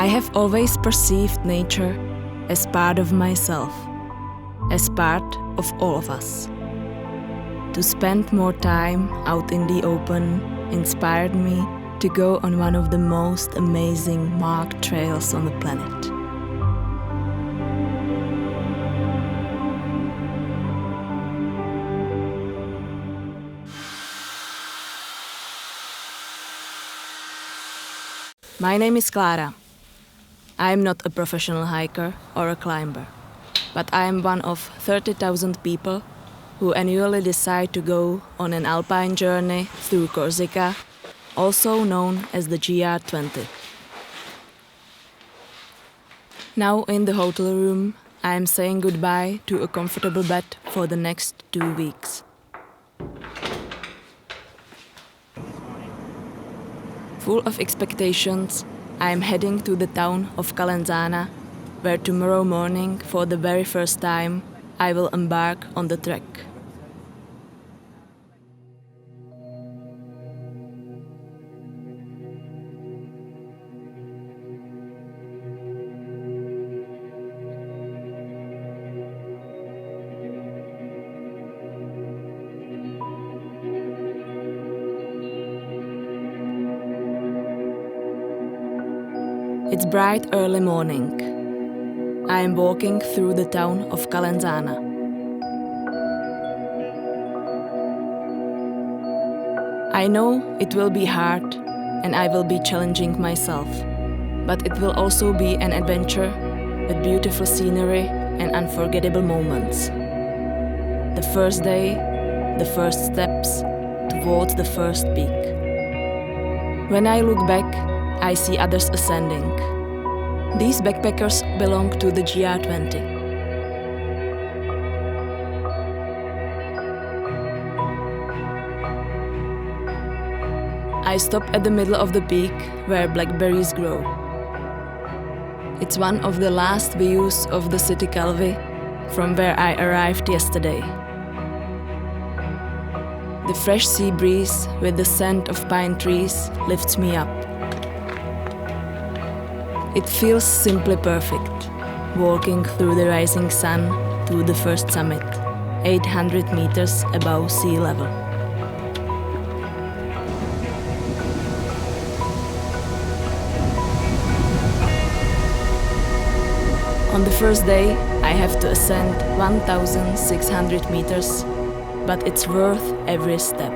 I have always perceived nature as part of myself, as part of all of us. To spend more time out in the open inspired me to go on one of the most amazing marked trails on the planet. My name is Klara. I am not a professional hiker or a climber, but I am one of 30,000 people who annually decide to go on an alpine journey through Corsica, also known as the GR20. Now in the hotel room, I am saying goodbye to a comfortable bed for the next 2 weeks. Full of expectations, I am heading to the town of Calenzana, where tomorrow morning, for the very first time, I will embark on the trek. It's bright early morning. I am walking through the town of Calenzana. I know it will be hard and I will be challenging myself, but it will also be an adventure with beautiful scenery and unforgettable moments. The first day, the first steps towards the first peak. When I look back, I see others ascending. These backpackers belong to the GR20. I stop at the middle of the peak where blackberries grow. It's one of the last views of the city Calvi from where I arrived yesterday. The fresh sea breeze with the scent of pine trees lifts me up. It feels simply perfect, walking through the rising sun to the first summit, 800 meters above sea level. On the first day, I have to ascend 1,600 meters, but it's worth every step.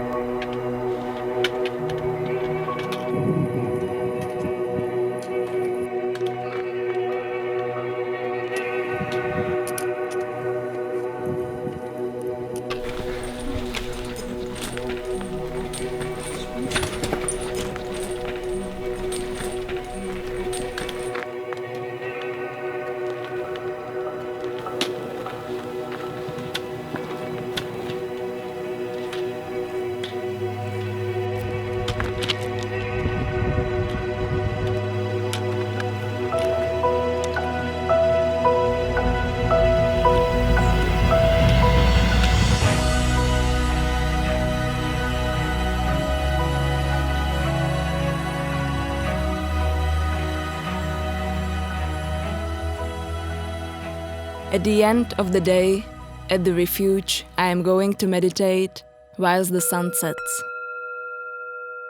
At the end of the day, at the refuge, I am going to meditate whilst the sun sets.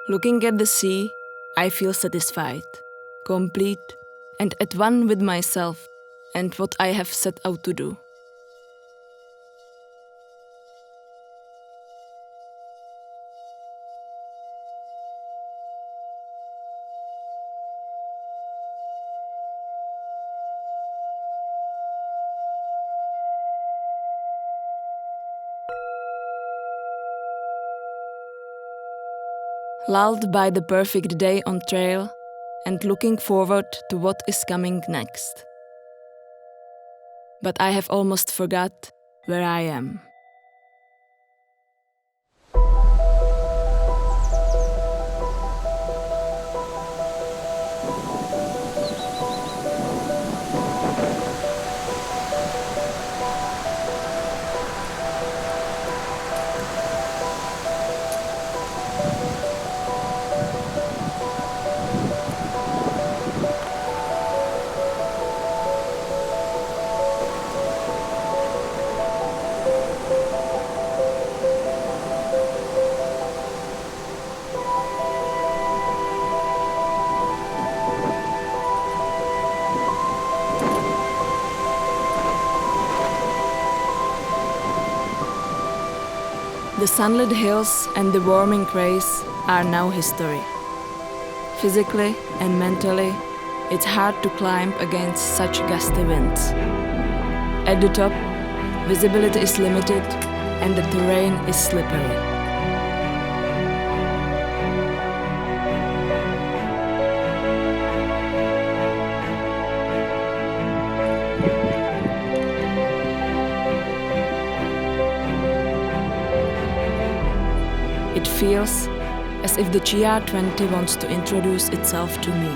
Looking at the sea, I feel satisfied, complete, and at one with myself and what I have set out to do. Lulled by the perfect day on trail and looking forward to what is coming next. But I have almost forgot where I am. The sunlit hills and the warming rays are now history. Physically and mentally, it's hard to climb against such gusty winds. At the top, visibility is limited and the terrain is slippery. It feels as if the GR20 wants to introduce itself to me.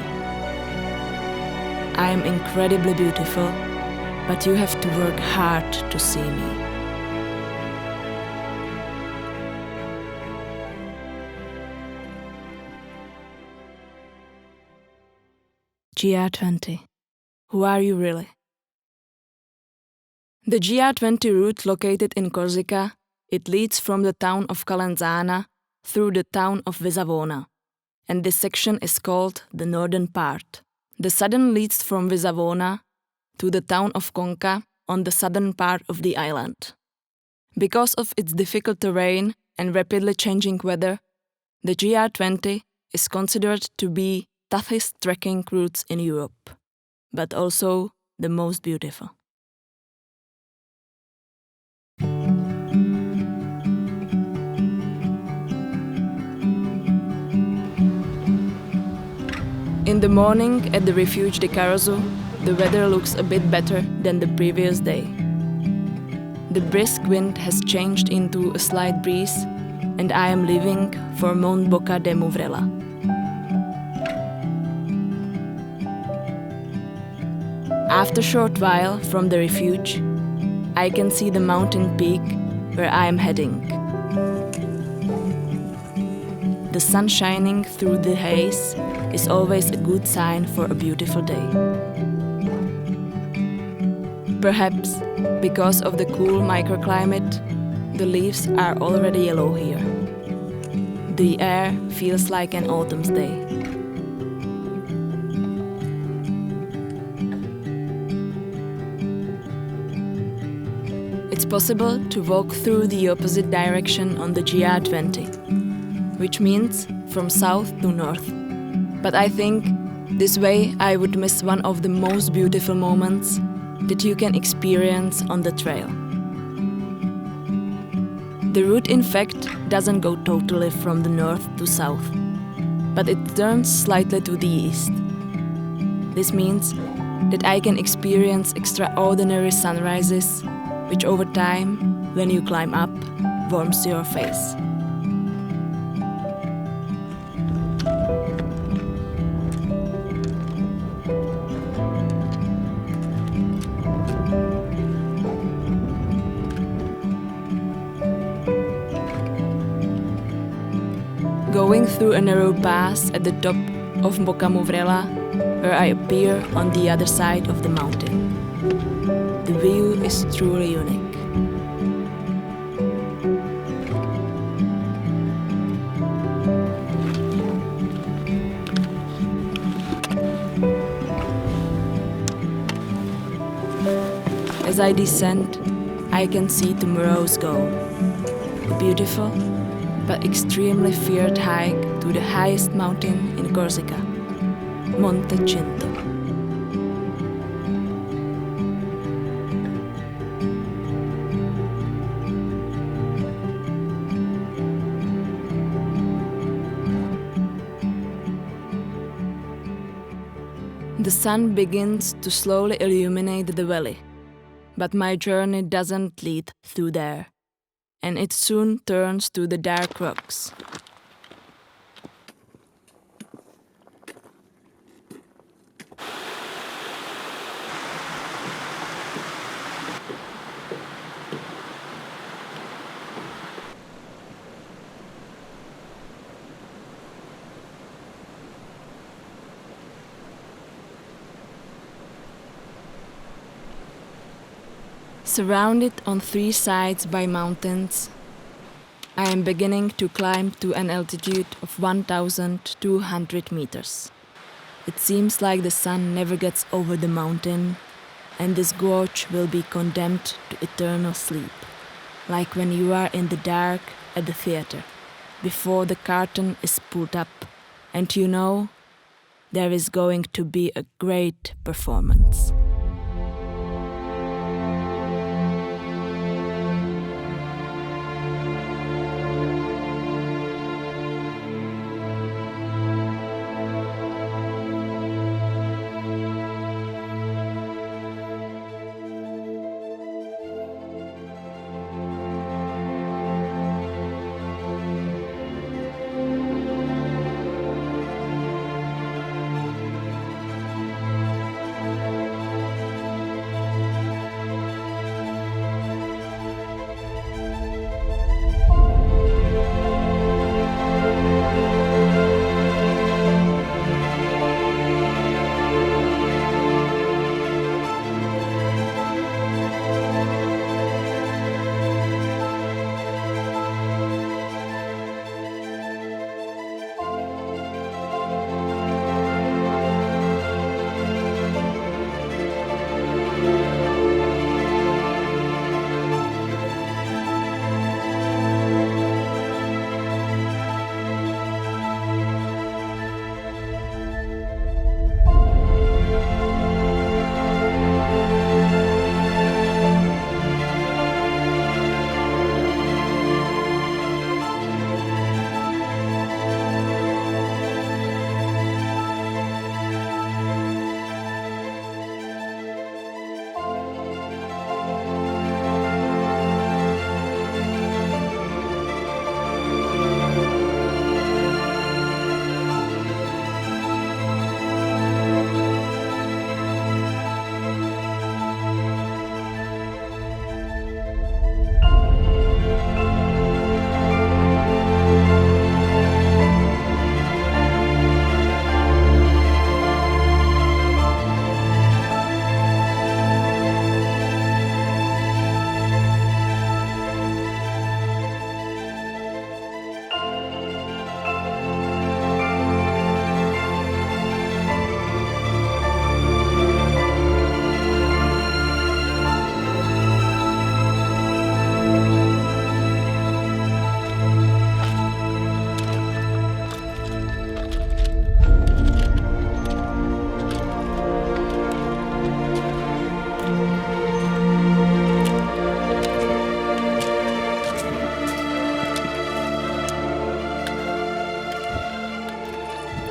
I am incredibly beautiful, but you have to work hard to see me. GR20. Who are you really? The GR20 route located in Corsica, it leads from the town of Calenzana through the town of Visavona, and this section is called the northern part. The southern leads from Visavona to the town of Conca on the southern part of the island. Because of its difficult terrain and rapidly changing weather, the GR20 is considered to be toughest trekking routes in Europe, but also the most beautiful. In the morning at the refuge de Carozzo, the weather looks a bit better than the previous day. The brisk wind has changed into a slight breeze, and I am leaving for Mount Boca de Movrela. After a short while from the refuge, I can see the mountain peak where I am heading. The sun shining through the haze is always a good sign for a beautiful day. Perhaps because of the cool microclimate, the leaves are already yellow here. The air feels like an autumn's day. It's possible to walk through the opposite direction on the GR20, which means from south to north. But I think this way I would miss one of the most beautiful moments that you can experience on the trail. The route in fact doesn't go totally from the north to south, but it turns slightly to the east. This means that I can experience extraordinary sunrises, which over time, when you climb up, warms your face. Going through a narrow pass at the top of Boca Movrela, where I appear on the other side of the mountain. The view is truly unique. As I descend, I can see tomorrow's goal. A beautiful but extremely feared hike to the highest mountain in Corsica, Monte Cinto. The sun begins to slowly illuminate the valley, but my journey doesn't lead through there, and it soon turns to the dark rocks. Surrounded on three sides by mountains, I am beginning to climb to an altitude of 1,200 meters. It seems like the sun never gets over the mountain, and this gorge will be condemned to eternal sleep. like when you are in the dark at the theater, before the curtain is pulled up, and you know there is going to be a great performance.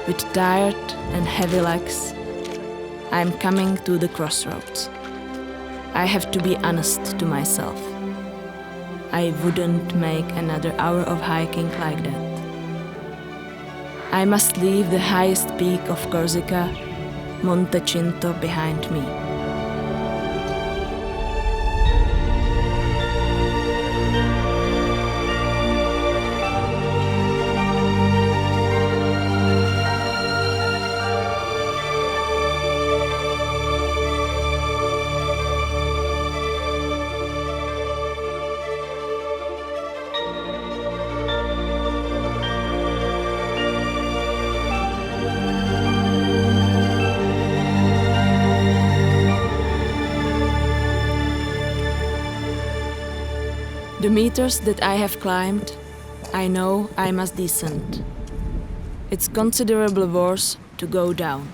With tired and heavy legs, I am coming to the crossroads. I have to be honest to myself. I wouldn't make another hour of hiking like that. I must leave the highest peak of Corsica, Monte Cinto, behind me. The meters that I have climbed, I know I must descend. It's considerably worse to go down.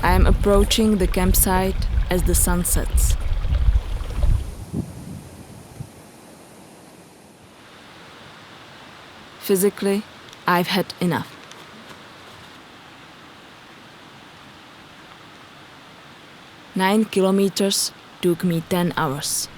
I am approaching the campsite as the sun sets. Physically, I've had enough. Nine kilometers took me 10 hours.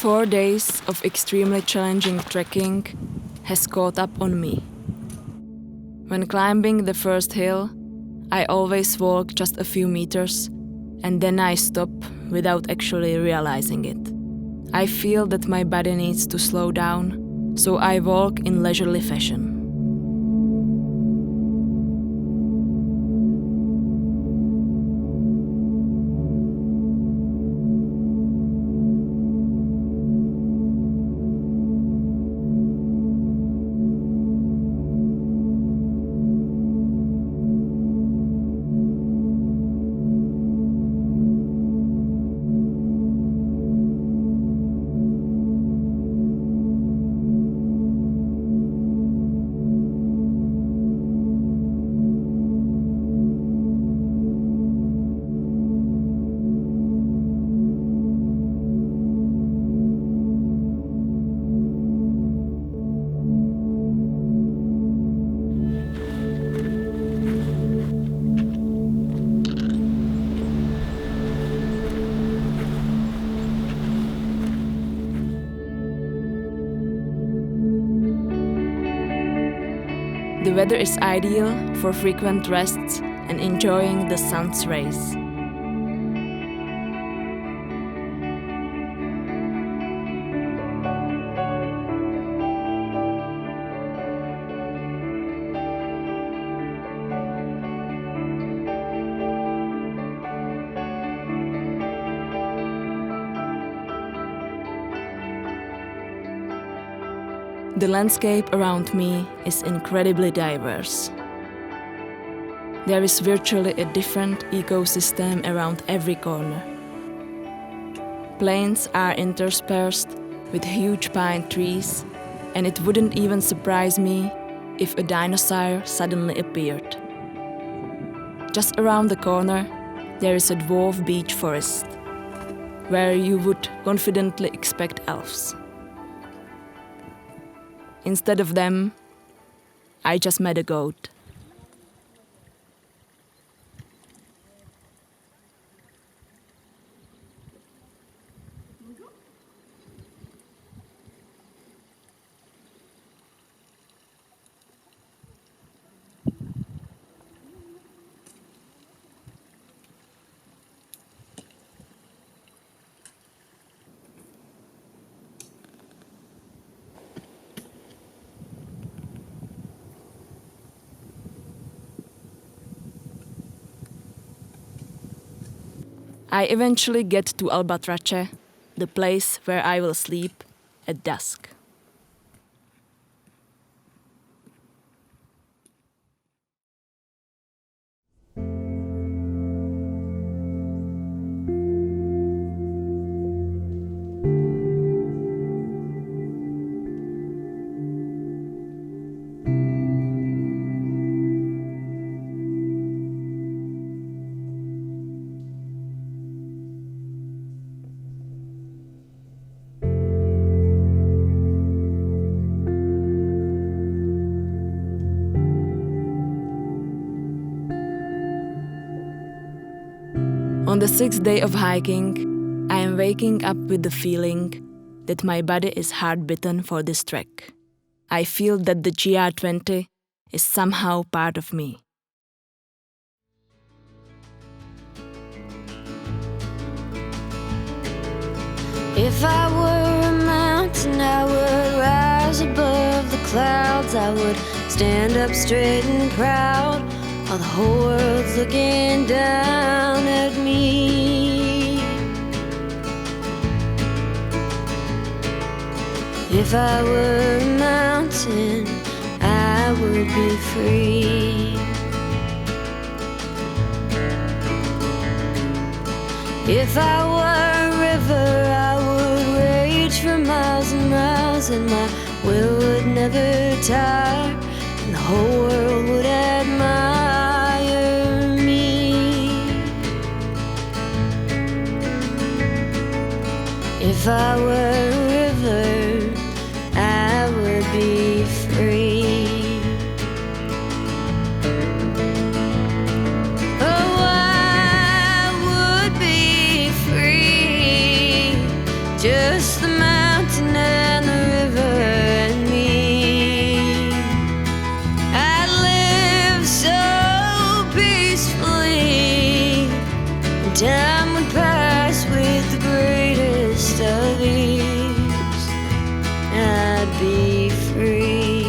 4 days of extremely challenging trekking has caught up on me. When climbing the first hill, I always walk just a few meters and then I stop without actually realizing it. I feel that my body needs to slow down, so I walk in leisurely fashion. The weather is ideal for frequent rests and enjoying the sun's rays. The landscape around me is incredibly diverse. There is virtually a different ecosystem around every corner. Plains are interspersed with huge pine trees, and it wouldn't even surprise me if a dinosaur suddenly appeared. Just around the corner, there is a dwarf beech forest, where you would confidently expect elves. Instead of them, I just met a goat. I eventually get to Albatrace, the place where I will sleep at dusk. On the 6th day of hiking, I am waking up with the feeling that my body is hard-bitten for this trek. I feel that the GR20 is somehow part of me. If I were a mountain, I would rise above the clouds. I would stand up straight and proud while the whole world's looking down at me. If I were a mountain, I would be free. If I were a river, I would rage for miles and miles, and my will would never tire, and the whole world would admire me. If I were a river, I would be free. Oh, I would be free, just the man. time would pass with the greatest of ease, and I'd be free.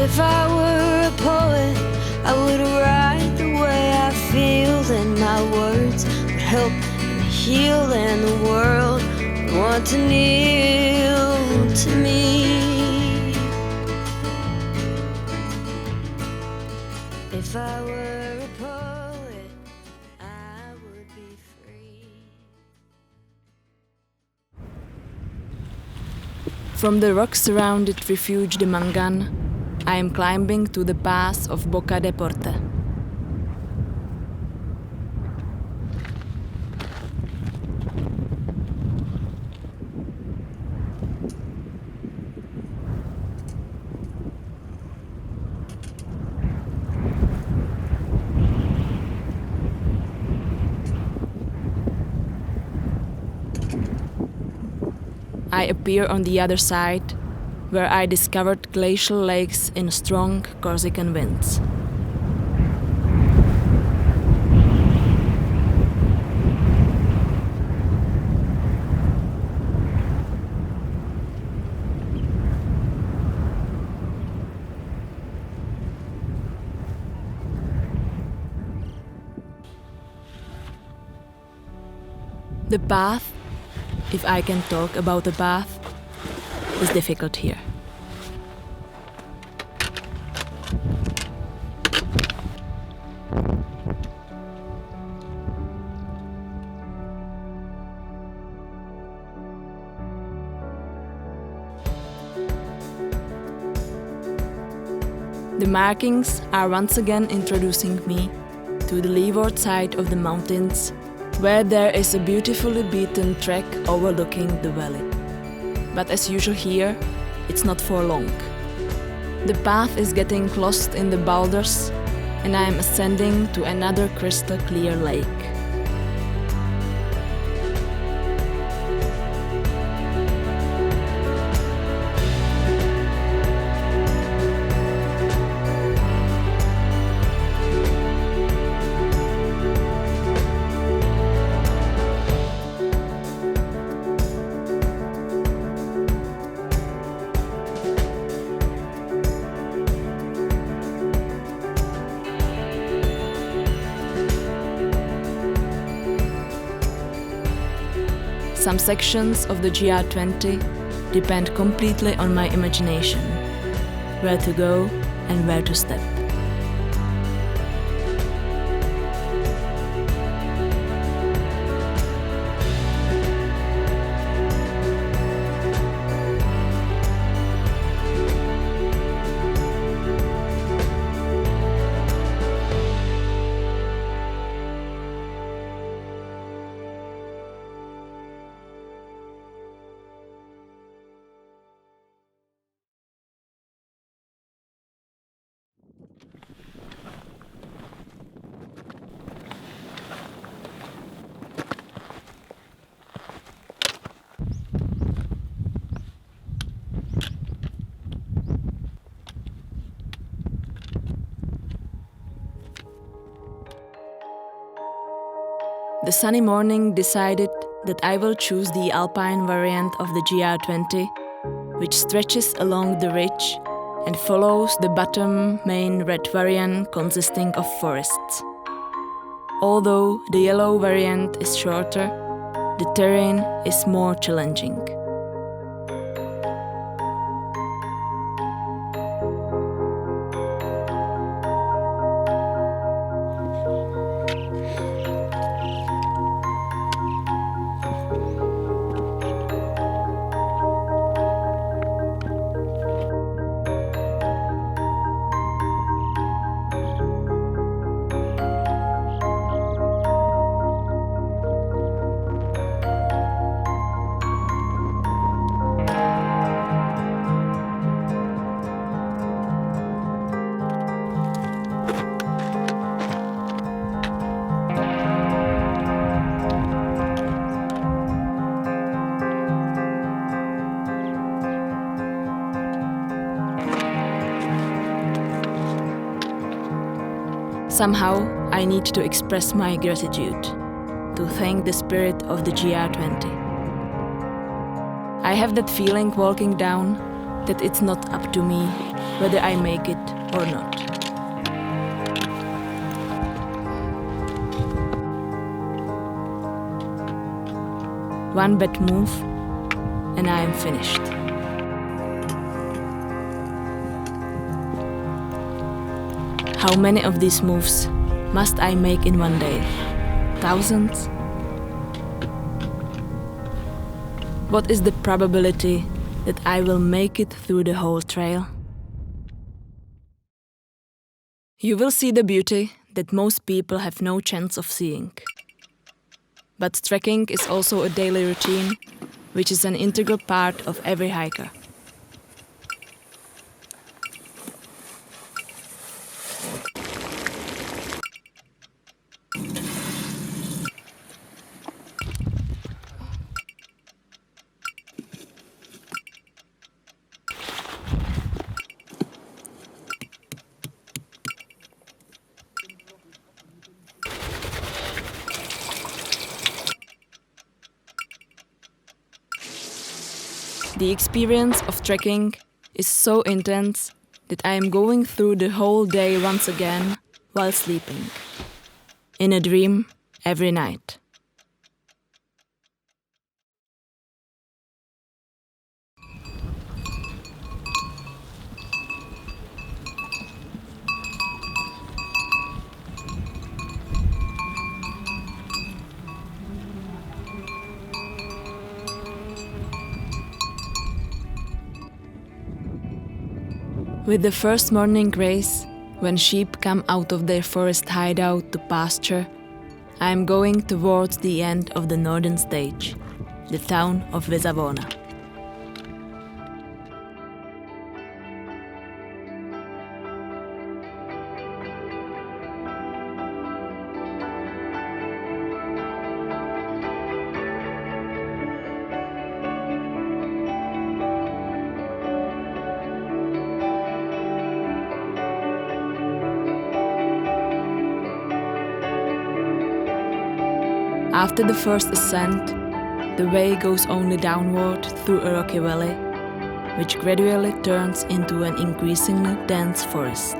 If I were a poet, I would write the way I feel, and my words would help and heal, and the world would want to kneel to me. If I were a poet, I would be free. From the rock-surrounded refuge de Mangan, I am climbing to the pass of Boca de Porte. I appear on the other side, where I discovered glacial lakes in strong Corsican winds. The path, if I can talk about the path, is difficult here. The markings are once again introducing me to the leeward side of the mountains, where there is a beautifully beaten track overlooking the valley. But as usual here, it's not for long. The path is getting lost in the boulders, and I am ascending to another crystal clear lake. Some sections of the GR20 depend completely on my imagination, where to go and where to step. The sunny morning decided that I will choose the alpine variant of the GR20, which stretches along the ridge and follows the bottom main red variant consisting of forests. Although the yellow variant is shorter, the terrain is more challenging. Somehow, I need to express my gratitude, to thank the spirit of the GR20. I have that feeling walking down that it's not up to me whether I make it or not. One bad move and I am finished. How many of these moves must I make in one day? Thousands? What is the probability that I will make it through the whole trail? You will see the beauty that most people have no chance of seeing. But trekking is also a daily routine, which is an integral part of every hiker. The experience of trekking is so intense that I am going through the whole day once again while sleeping. In a dream every night. With the first morning grace, when sheep come out of their forest hideout to pasture, I am going towards the end of the northern stage, the town of Vesavona. After the first ascent, the way goes only downward through a rocky valley, which gradually turns into an increasingly dense forest.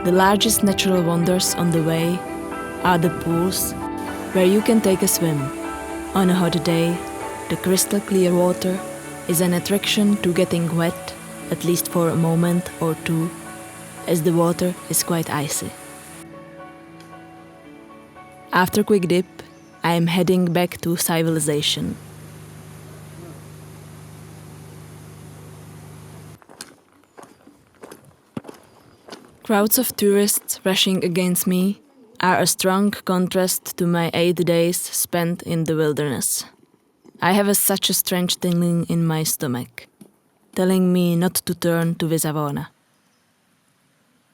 The largest natural wonders on the way are the pools, where you can take a swim. On a hot day, the crystal clear water is an attraction to getting wet, at least for a moment or two, as the water is quite icy. After a quick dip, I am heading back to civilization. Crowds of tourists rushing against me are a strong contrast to my 8 days spent in the wilderness. I have such a strange tingling in my stomach, telling me not to turn to Vesavona.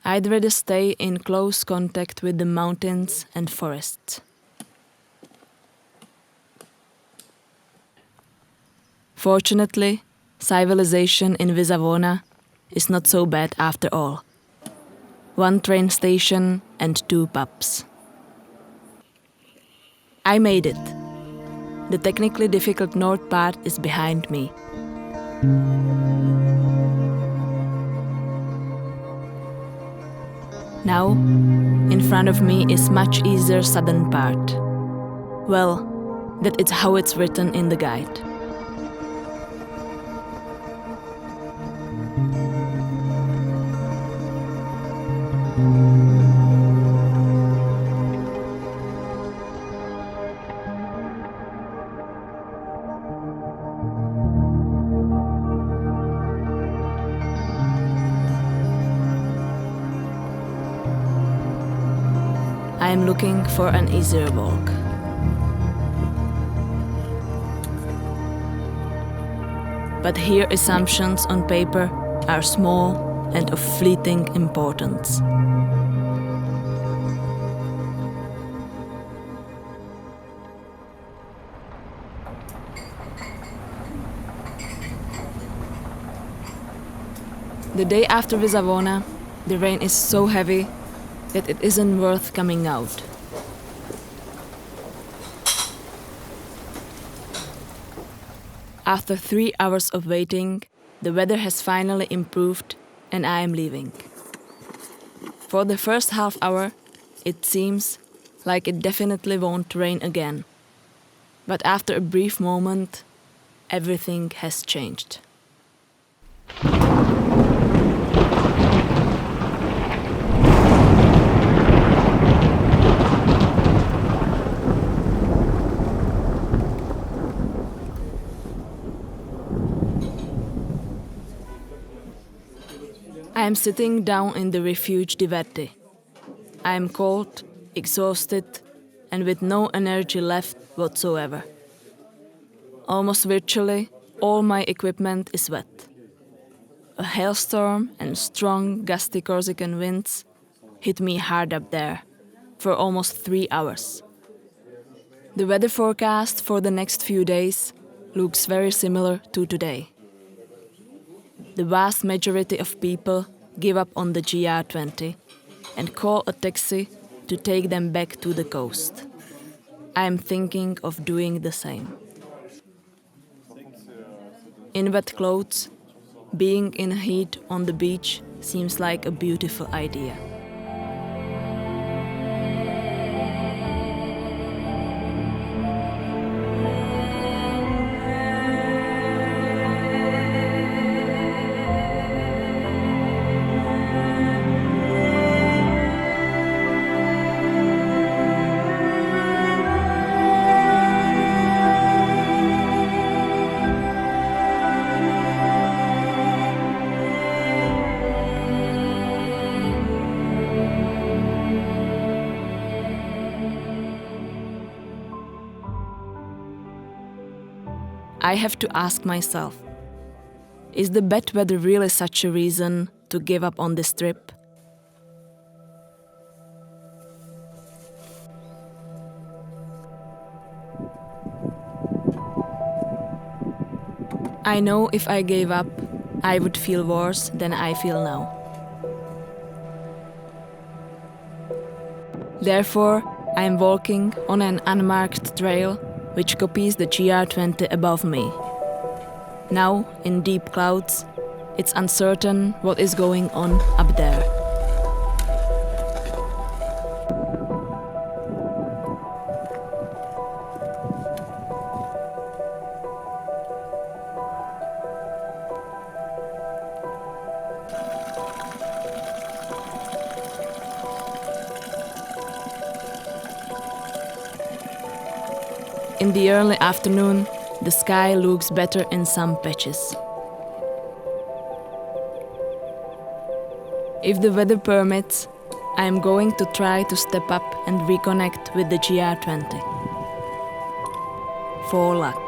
I'd rather stay in close contact with the mountains and forests. Fortunately, civilization in Vesavona is not so bad after all. 1 train station and 2 pubs. I made it. The technically difficult north part is behind me. Now, in front of me is much easier southern part. Well, that is how it's written in the guide. I am looking for an easier walk. But here assumptions on paper are small and of fleeting importance. The day after Visavona, the rain is so heavy that it isn't worth coming out. After 3 hours of waiting, the weather has finally improved and I am leaving. For the first half hour, it seems like it definitely won't rain again. But after a brief moment, everything has changed. I am sitting down in the refuge Diverti. I am cold, exhausted, and with no energy left whatsoever. Almost virtually, all my equipment is wet. A hailstorm and strong, gusty Corsican winds hit me hard up there for almost 3 hours. The weather forecast for the next few days looks very similar to today. The vast majority of people give up on the GR20 and call a taxi to take them back to the coast. I am thinking of doing the same. In wet clothes, being in heat on the beach seems like a beautiful idea. I have to ask myself, is the bad weather really such a reason to give up on this trip? I know if I gave up, I would feel worse than I feel now. Therefore, I am walking on an unmarked trail which copies the GR20 above me. Now, in deep clouds, it's uncertain what is going on up there. In the early afternoon, the sky looks better in some patches. If the weather permits, I am going to try to step up and reconnect with the GR20. For luck.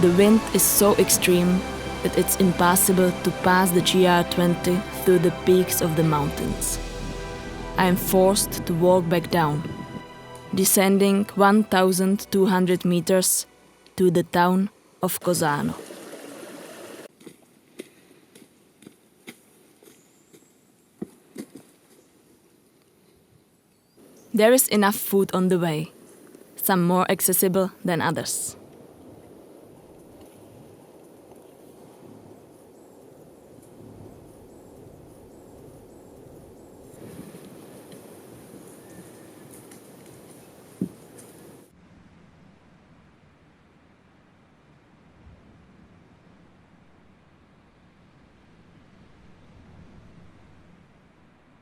The wind is so extreme that it's impossible to pass the GR20 through the peaks of the mountains. I am forced to walk back down, descending 1,200 meters to the town of Cozzano. There is enough food on the way, some more accessible than others.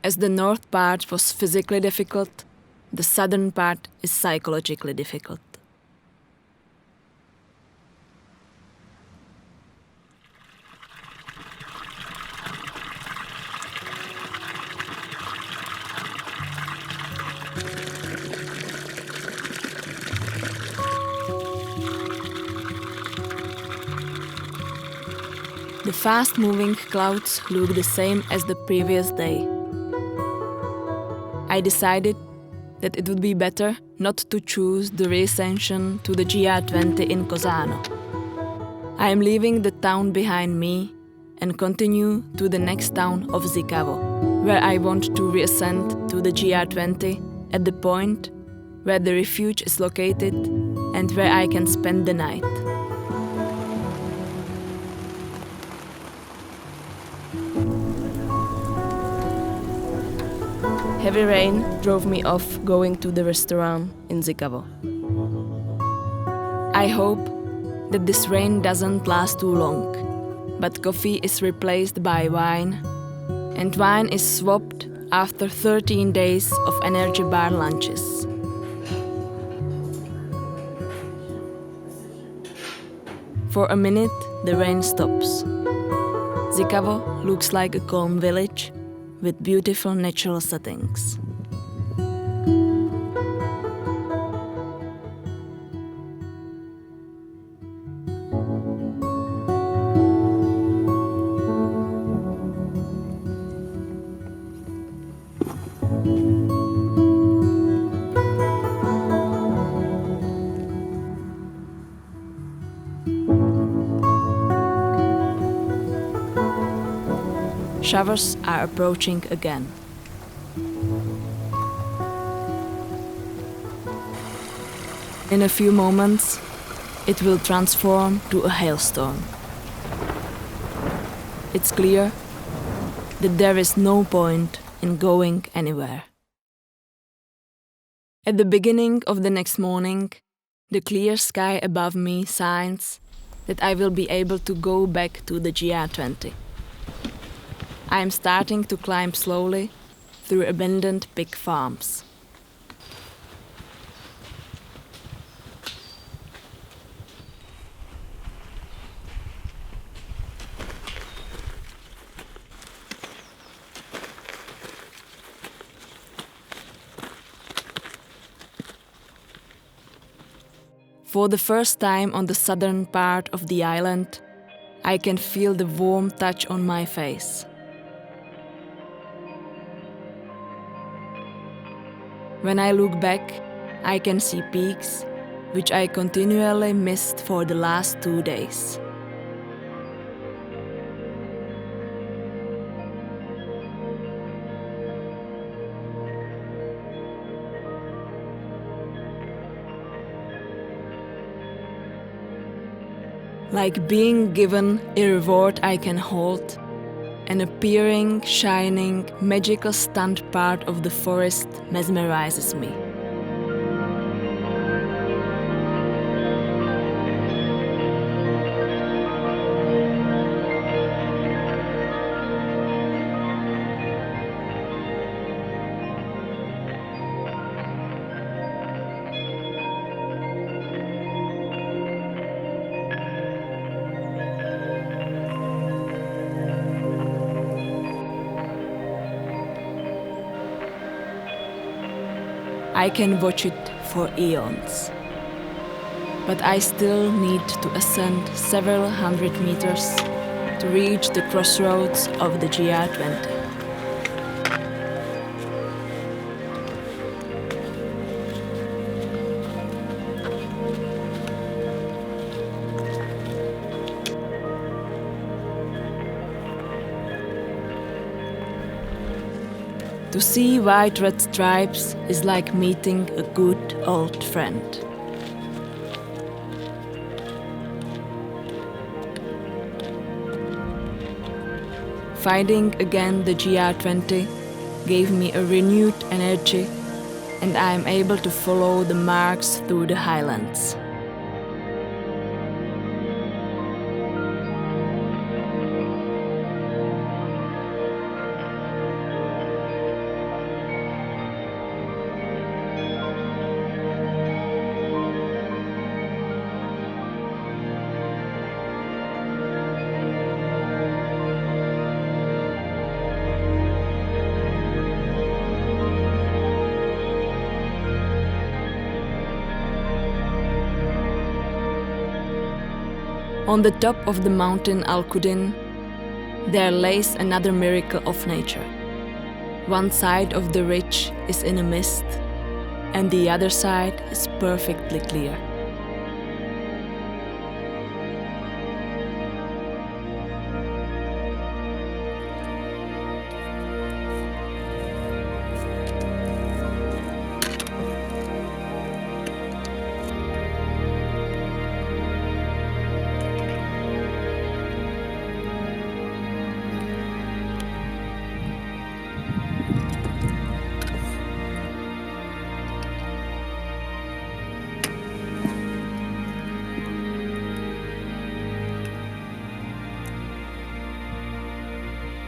As the north part was physically difficult, the southern part is psychologically difficult. The fast-moving clouds look the same as the previous day. I decided that it would be better not to choose the reascension to the GR20 in Cozzano. I am leaving the town behind me and continue to the next town of Zicavo, where I want to reascend to the GR20 at the point where the refuge is located and where I can spend the night. Heavy rain drove me off going to the restaurant in Zicavo. I hope that this rain doesn't last too long, but coffee is replaced by wine, and wine is swapped after 13 days of energy bar lunches. For a minute, the rain stops. Zicavo looks like a calm village with beautiful natural settings. Showers are approaching again. In a few moments, it will transform to a hailstorm. It's clear that there is no point in going anywhere. At the beginning of the next morning, the clear sky above me signs that I will be able to go back to the GR20. I am starting to climb slowly through abandoned pig farms. For the first time on the southern part of the island, I can feel the warm touch on my face. When I look back, I can see peaks, which I continually missed for the last 2 days. Like being given a reward I can hold, an appearing, shining, magical stunned part of the forest mesmerizes me. I can watch it for eons. but I still need to ascend several hundred meters to reach the crossroads of the GR20. To see white red stripes is like meeting a good old friend. Finding again the GR20 gave me a renewed energy, and I am able to follow the marks through the highlands. On the top of the mountain Alcudin, there lays another miracle of nature. One side of the ridge is in a mist, and the other side is perfectly clear.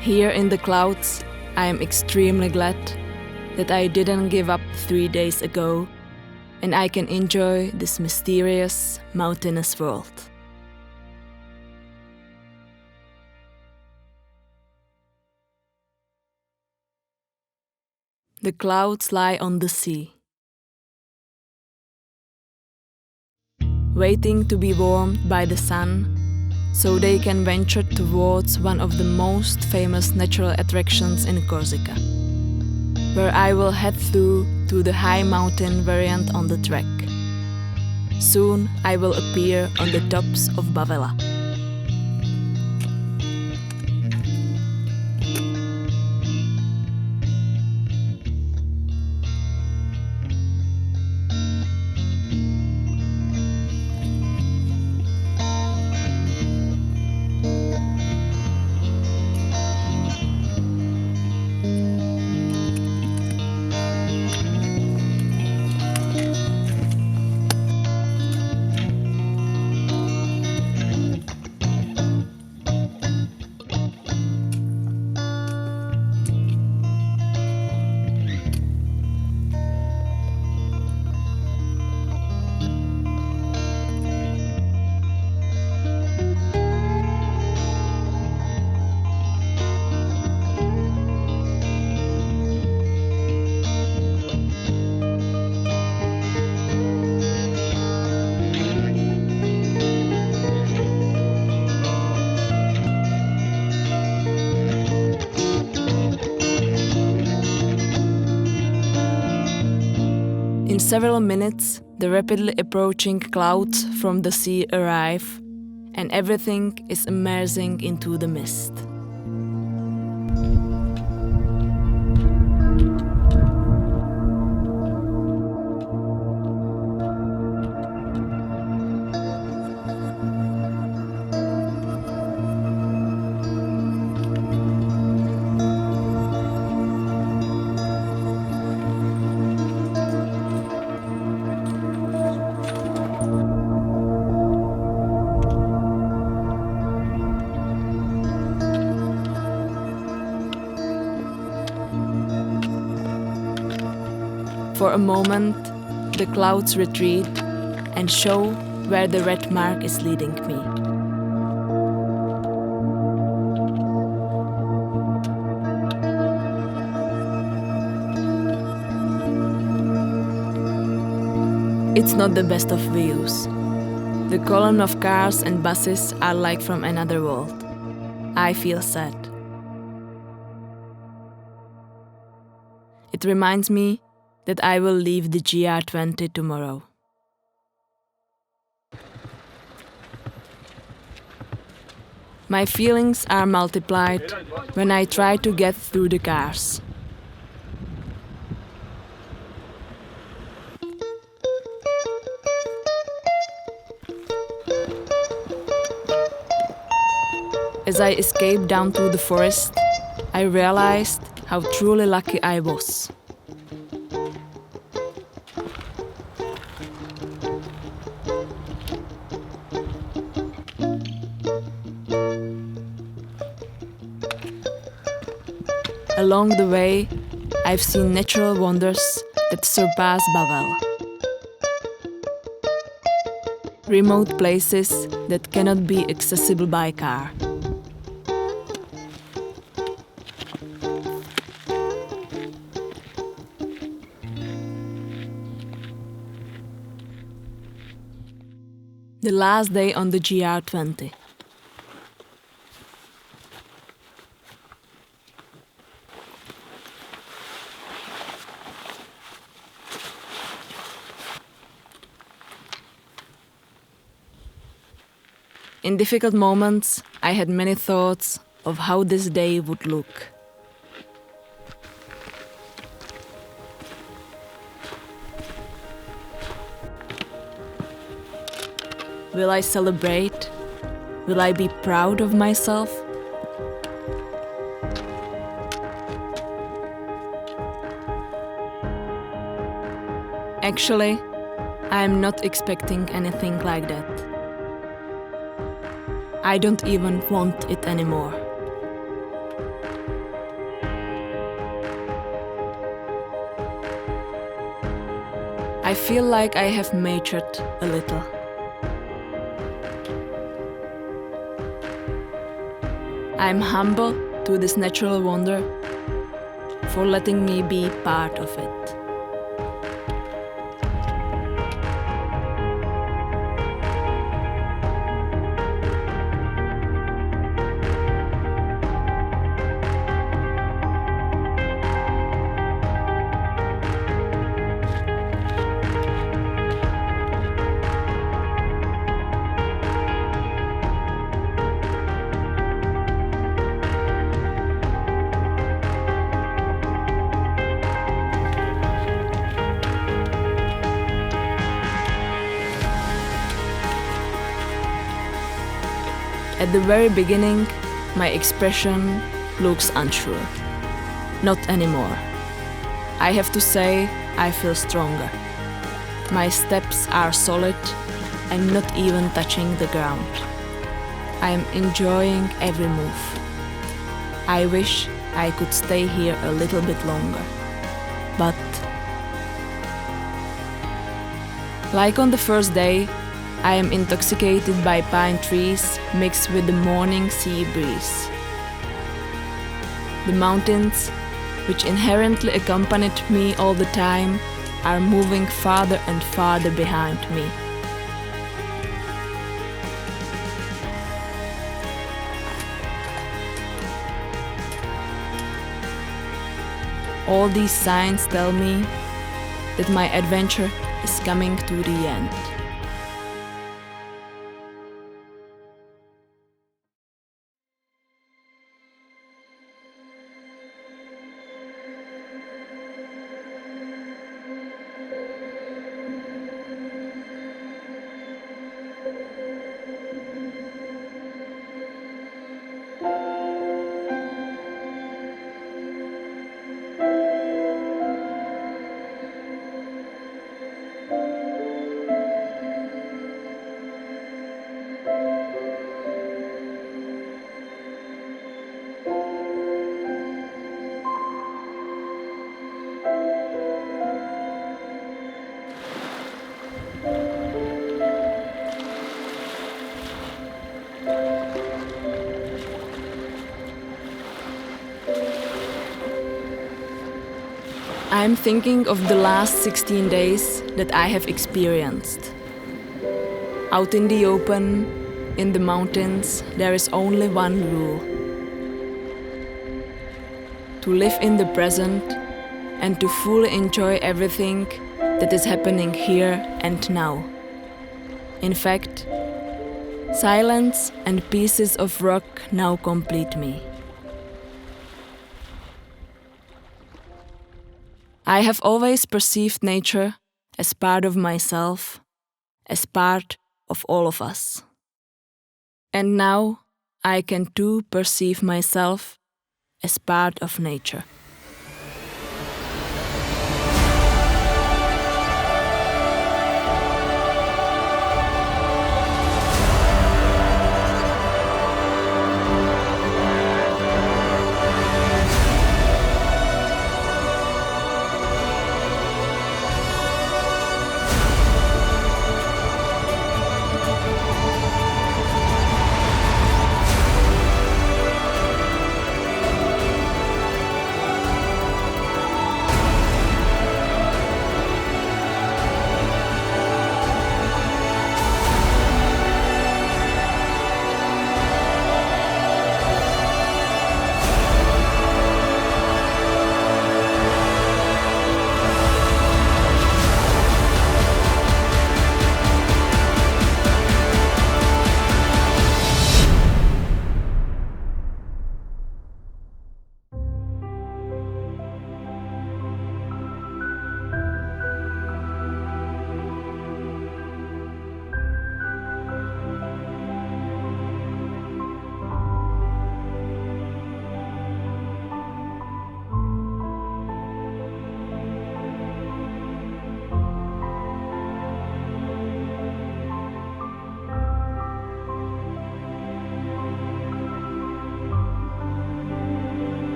Here in the clouds, I am extremely glad that I didn't give up 3 days ago, and I can enjoy this mysterious, mountainous world. The clouds lie on the sea, waiting to be warmed by the sun, so they can venture towards one of the most famous natural attractions in Corsica, where I will head through to the high mountain variant on the track. Soon I will appear on the tops of Bavela. In several minutes, the rapidly approaching clouds from the sea arrive, and everything is immersing into the mist. For a moment, the clouds retreat and show where the red mark is leading me. It's not the best of views, The column of cars and buses are like from another world. I feel sad. It reminds me that I will leave the GR20 tomorrow. My feelings are multiplied when I try to get through the cars. As I escaped down through the forest, I realized how truly lucky I was. Along the way, I've seen natural wonders that surpass Babel. Remote places that cannot be accessible by car. The last day on the GR20. In difficult moments, I had many thoughts of how this day would look. Will I celebrate? Will I be proud of myself? Actually, I am not expecting anything like that. I don't even want it anymore. I feel like I have matured a little. I'm humble to this natural wonder for letting me be part of it. At the very beginning, my expression looks unsure. Not anymore. I have to say, I feel stronger. My steps are solid. I'm not even touching the ground. I am enjoying every move. I wish I could stay here a little bit longer. But like on the first day, I am intoxicated by pine trees mixed with the morning sea breeze. The mountains, which inherently accompanied me all the time, are moving farther and farther behind me. All these signs tell me that my adventure is coming to the end. I'm thinking of the last 16 days that I have experienced. Out in the open, in the mountains, there is only one rule: to live in the present and to fully enjoy everything that is happening here and now. In fact, silence and pieces of rock now complete me. I have always perceived nature as part of myself, as part of all of us. And now I can too perceive myself as part of nature.